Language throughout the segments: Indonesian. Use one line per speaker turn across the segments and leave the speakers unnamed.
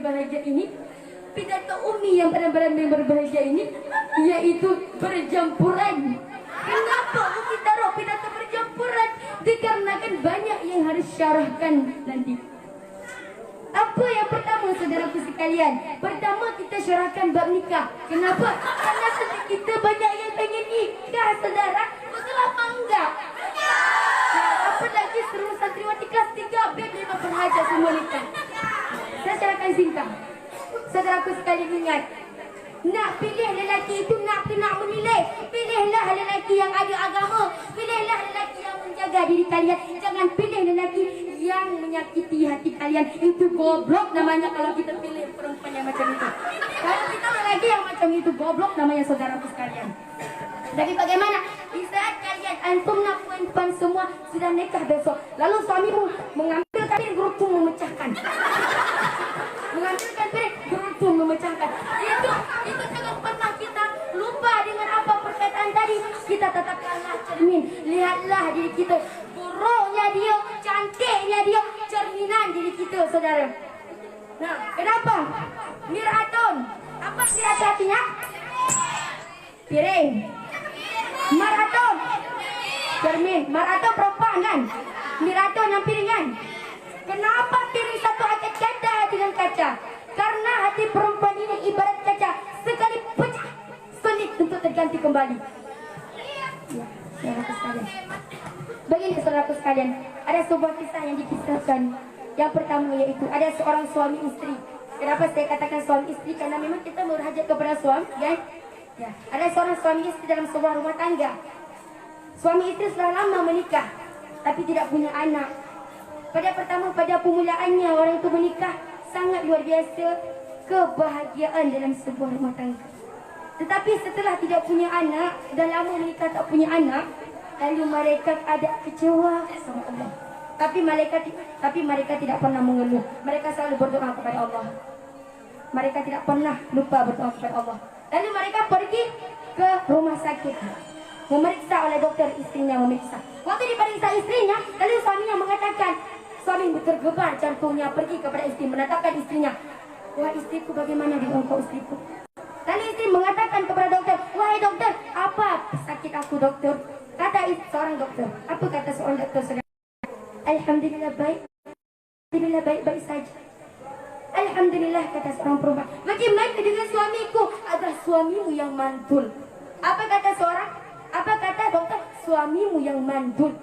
berbahagia ini, pidato Umi yang benar-benar berbahagia ini, yaitu berjampuran. Kenapa Umi taruh pidato berjampuran? Dikarenakan banyak yang harus syarahkan nanti. Apa yang pertama, saudaraku sekalian? Pertama, kita syarahkan bab nikah. Kenapa? Karena kita banyak yang pengen nikah, saudara. Betul apa enggak? Apa lagi seluruh santriwati kelas 3 bab 5 penhajar semua nikah. Saya syarahkan singkat. Saudaraku sekalian, ingat, nak pilih lelaki itu nak menilai. Pilihlah lelaki yang ada agama. Pilihlah lelaki yang menjaga diri kalian. Jangan pilih lelaki yang menyakiti hati kalian. Itu goblok namanya kalau kita pilih perempuan yang macam itu. Kalau kita lelaki yang macam itu, goblok namanya, saudaraku sekalian. Jadi bagaimana? Di saat kalian antum nak puan semua sudah nikah besok, lalu suamimu mengambilkan piring geruntung memecahkan. Mengambilkan piring geruntung memecahkan. Itu jangan pernah kita lupa dengan apa perkataan tadi. Kita tetapkanlah cermin. Lihatlah diri kita. Buruknya dia, cantiknya dia, cerminan diri kita, saudara. Nah, kenapa? Miratun. Apa mirat artinya? Piring. Maraton. Cermin. Maraton perempuan kan? Miraton yang piringan. Kenapa piring satu akan kaca dengan kaca? Karena hati perempuan ini ibarat kaca. Sekali pecah, sulit untuk terganti kembali. Ya, saudaraku sekalian. Begini saudaraku sekalian, ada sebuah kisah yang dikisahkan. Yang pertama yaitu ada seorang suami istri. Kenapa saya katakan suami istri? Karena memang kita berhajat kepada suami, kan? Ya, ada seorang suami istri dalam sebuah rumah tangga. Suami istri sudah lama menikah, tapi tidak punya anak. Pada permulaannya orang itu menikah sangat luar biasa, kebahagiaan dalam sebuah rumah tangga. Tetapi setelah tidak punya anak, dah lama menikah tak punya anak, lalu mereka ada kecewa sama Allah. Tapi mereka tidak pernah mengeluh. Mereka selalu berdoa kepada Allah. Mereka tidak pernah lupa berdoa kepada Allah. Lalu mereka pergi ke rumah sakit, memeriksa oleh dokter, istrinya memeriksa. Waktu diperiksa istrinya, lalu suaminya mengatakan, suami tergebar jantungnya, pergi kepada istri, menatapkan istrinya. Wah istriku, bagaimana dengan engkau istriku? Lalu istri mengatakan kepada dokter, wahai dokter, apa sakit aku dokter? Kata seorang dokter, apa kata seorang dokter? Alhamdulillah baik. Alhamdulillah baik-baik saja. Alhamdulillah, kata seorang perempuan. Bagaimana dengan suamiku? Adalah suamimu yang mantul. Apa kata dokter? Suamimu yang mantul.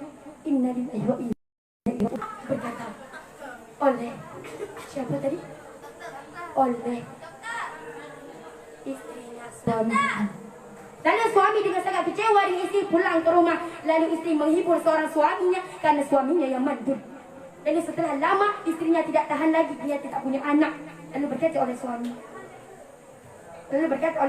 Innalillahi wa inna ilaihi raji'un. Berkata oleh siapa tadi? Oleh istrinya suami. Lalu suami dengan sangat kecewa dengan istri pulang ke rumah. Lalu istri menghibur seorang suaminya karena suaminya yang mantul. Lalu setelah lama istrinya tidak tahan lagi, dia tidak punya anak. Lalu berkata oleh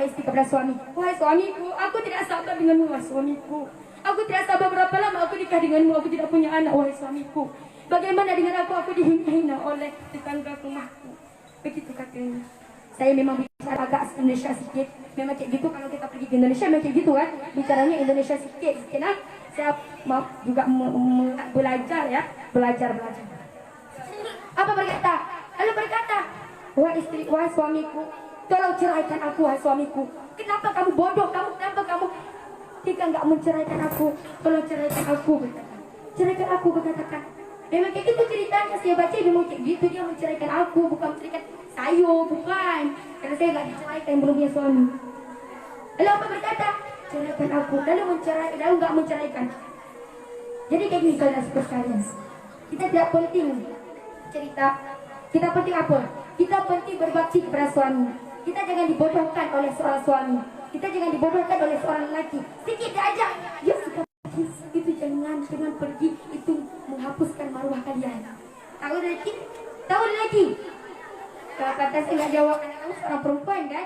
istri kepada suami, wahai suamiku, aku tidak sabar denganmu, wahai suamiku. Aku tidak sabar berapa lama aku nikah denganmu, aku tidak punya anak, wahai suamiku. Bagaimana dengan aku dihina oleh tetangga rumahku. Begitu katanya. Saya memang bicara agak Indonesia sedikit. Memang kayak gitu kalau kita pergi ke Indonesia, memang kayak gitu kan. Bicaranya Indonesia sedikit. Nah, saya mau juga belajar ya. Belajar. Apa berkata? Lalu berkata, wahai suamiku, tolong ceraikan aku, wahai suamiku. Kenapa kamu bodoh? Kenapa kamu jika enggak menceraikan aku? Tolong ceraikan aku, berkata. Ceraikan aku, berkatakan. Memang kayak gitu ceritanya, saya baca memang kayak gitu, dia menceraikan aku, bukan menceraikan saya, bukan. Karena saya enggak diceraikan, belum punya suami. Lalu apa berkata? Ceraikan aku. Lalu enggak menceraikan. Jadi kayak gini kalian sekalian. Kita tidak penting cerita. Kita penting apa? Kita penting berbakti kepada suami. Kita jangan dibodohkan oleh seorang suami. Kita jangan dibodohkan oleh seorang lelaki. Sedikit aja dia suka itu, jangan pergi itu menghapuskan maruah kalian. Tahu lagi? Kalau kata saya nggak jawab, karena kamu seorang perempuan kan?